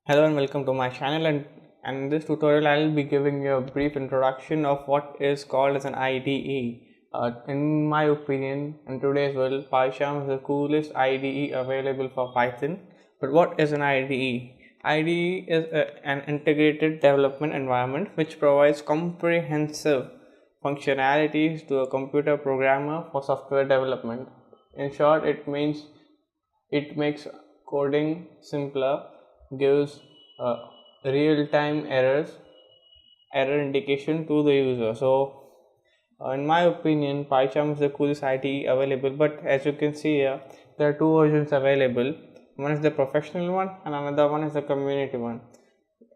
Hello and welcome to my channel, and in this tutorial I will be giving you a brief introduction of what is called as an IDE. In my opinion, in today's world, PyCharm is the coolest IDE available for Python. But what is an IDE? IDE is an integrated development environment which provides comprehensive functionalities to a computer programmer for software development. In short, it makes coding simpler, gives real-time error indication to the user. So in my opinion, PyCharm is the coolest IDE available, but as you can see here, there are two versions available. One is the professional one and another one is the community one.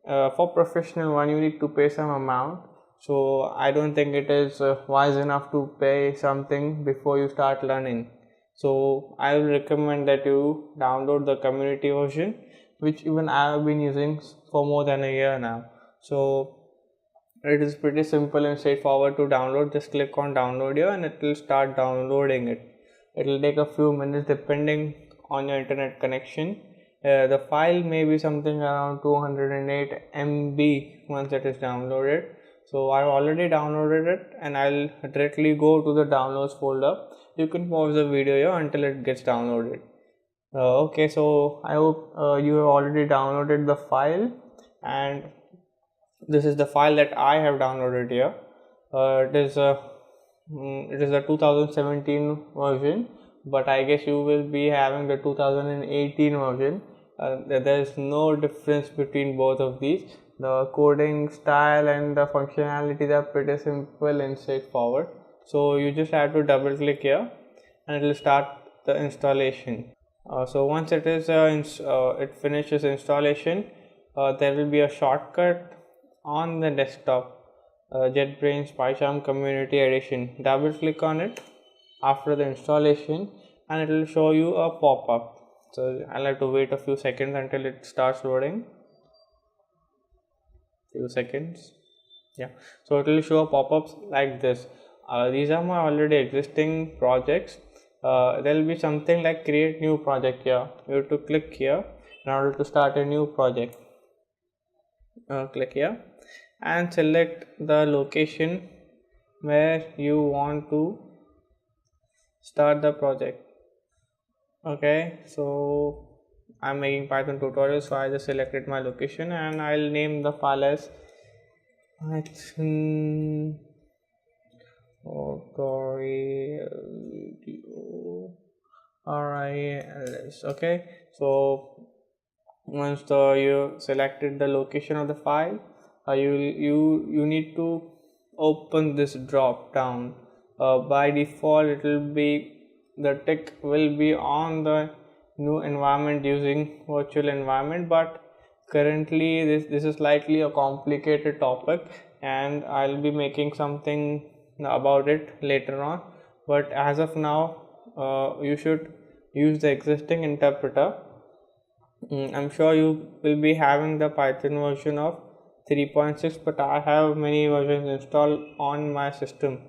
For professional one, you need to pay some amount, so I don't think it is wise enough to pay something before you start learning. So I will recommend that you download the community version, which even I have been using for more than a year now. So it is pretty simple and straightforward to download. Just click on download here and it will start downloading it. It will take a few minutes depending on your internet connection. The file may be something around 208 MB once it is downloaded. So I've already downloaded it and I'll directly go to the downloads folder. You can pause the video here until it gets downloaded. Okay, so I hope you have already downloaded the file, and this is the file that I have downloaded here. It is a 2017 version, but I guess you will be having the 2018 version. There is no difference between both of these. The coding style and the functionalities are pretty simple and straightforward. So you just have to double click here and it will start the installation. So once it finishes installation, there will be a shortcut on the desktop, JetBrains PyCharm Community Edition. Double click on it after the installation and it will show you a pop-up. So I'll have to wait a few seconds until it starts loading. Few seconds. Yeah, so it will show pop-ups like this. These are my already existing projects. There will be something like create new project here. You have to click here in order to start a new project. Click here and select the location where you want to start the project. Okay, so I'm making Python tutorial, so I just selected my location and I'll name the file as Python tutorial RILS. Okay, so once you selected the location of the file, you need to open this drop down. By default, the tick will be on the new environment using virtual environment, but currently this is slightly a complicated topic and I'll be making something about it later on. But as of now, you should use the existing interpreter. I'm sure you will be having the Python version of 3.6, but I have many versions installed on my system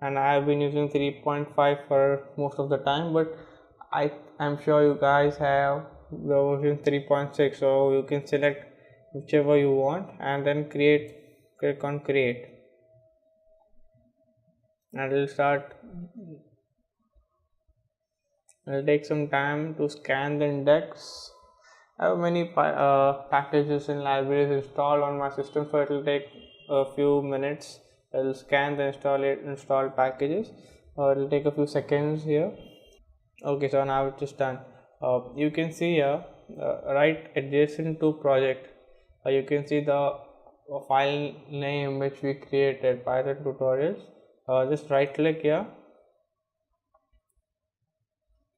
and I have been using 3.5 for most of the time, but I'm sure you guys have the version 3.6, so you can select whichever you want and then click on create and it will take some time to scan the index. I have many packages and libraries installed on my system, so it will take a few minutes. I will scan the installed packages. It will take a few seconds here. Okay, so now it is done. You can see here, right adjacent to project, you can see the file name which we created, Python tutorials. Just right click here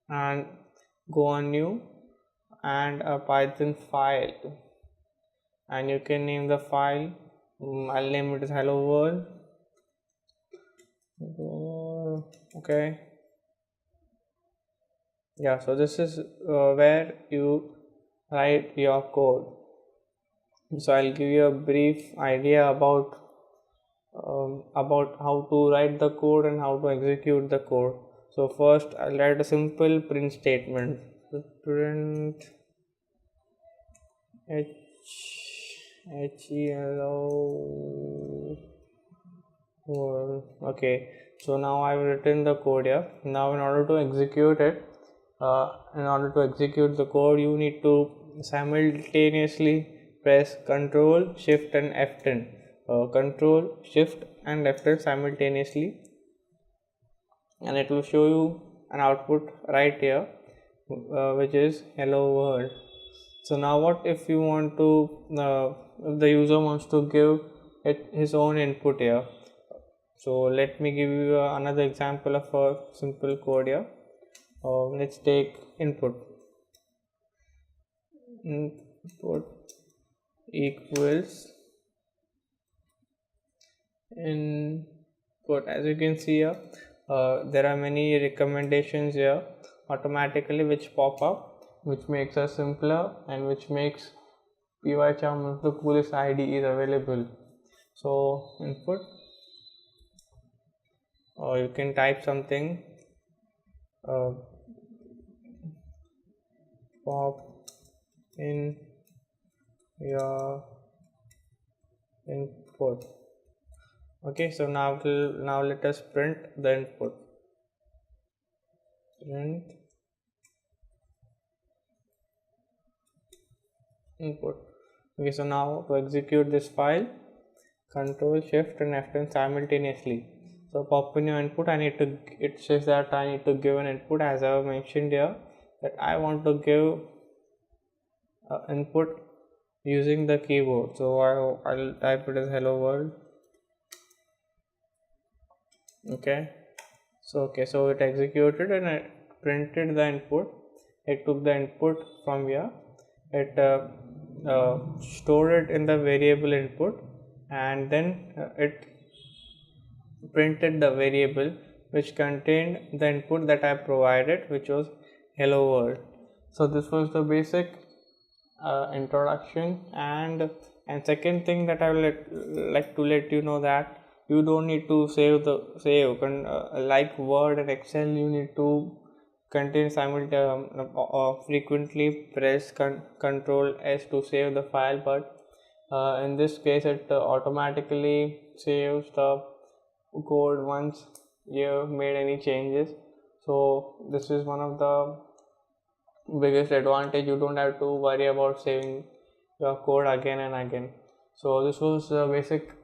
and go on new and a Python file, and you can name the file. I'll name it as hello world. Okay, yeah, so this is where you write your code. So I'll give you a brief idea about how to write the code and how to execute the code. So first I'll write a simple print statement. Print hello world. Okay, so now I've written the code here. Now in order to execute it, the code, you need to simultaneously press Control Shift and F10. Control Shift and F10 simultaneously, and it will show you an output right here, which is hello world. So now what if you want to if the user wants to give it his own input here? So let me give you another example of a simple code here. Let's take input equals input. As you can see here, there are many recommendations here automatically which pop up, which makes us simpler and which makes PyCharm one of the coolest IDEs available. So input, or you can type something, pop in your input. Okay, so now let us print the input. Print input. Okay, so now to execute this file, Control Shift and F10 simultaneously. So pop in your input. It says that I need to give an input, as I have mentioned here, that I want to give input using the keyboard. So I'll type it as hello world. Okay, so it executed and it printed the input. It took the input from here, it stored it in the variable input, and then it printed the variable which contained the input that I provided, which was hello world. So this was the basic introduction, and second thing that I will like to let you know that you don't need to save like Word and Excel. You need to frequently press Control S to save the file, but in this case it automatically saves the code once you made any changes. So this is one of the biggest advantage. You don't have to worry about saving your code again and again. So this was the basic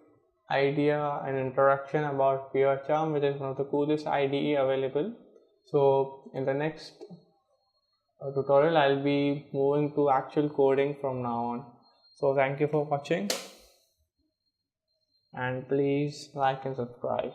idea and introduction about PyCharm, which is one of the coolest IDE available. So in the next tutorial, I'll be moving to actual coding from now on. So thank you for watching, and please like and subscribe.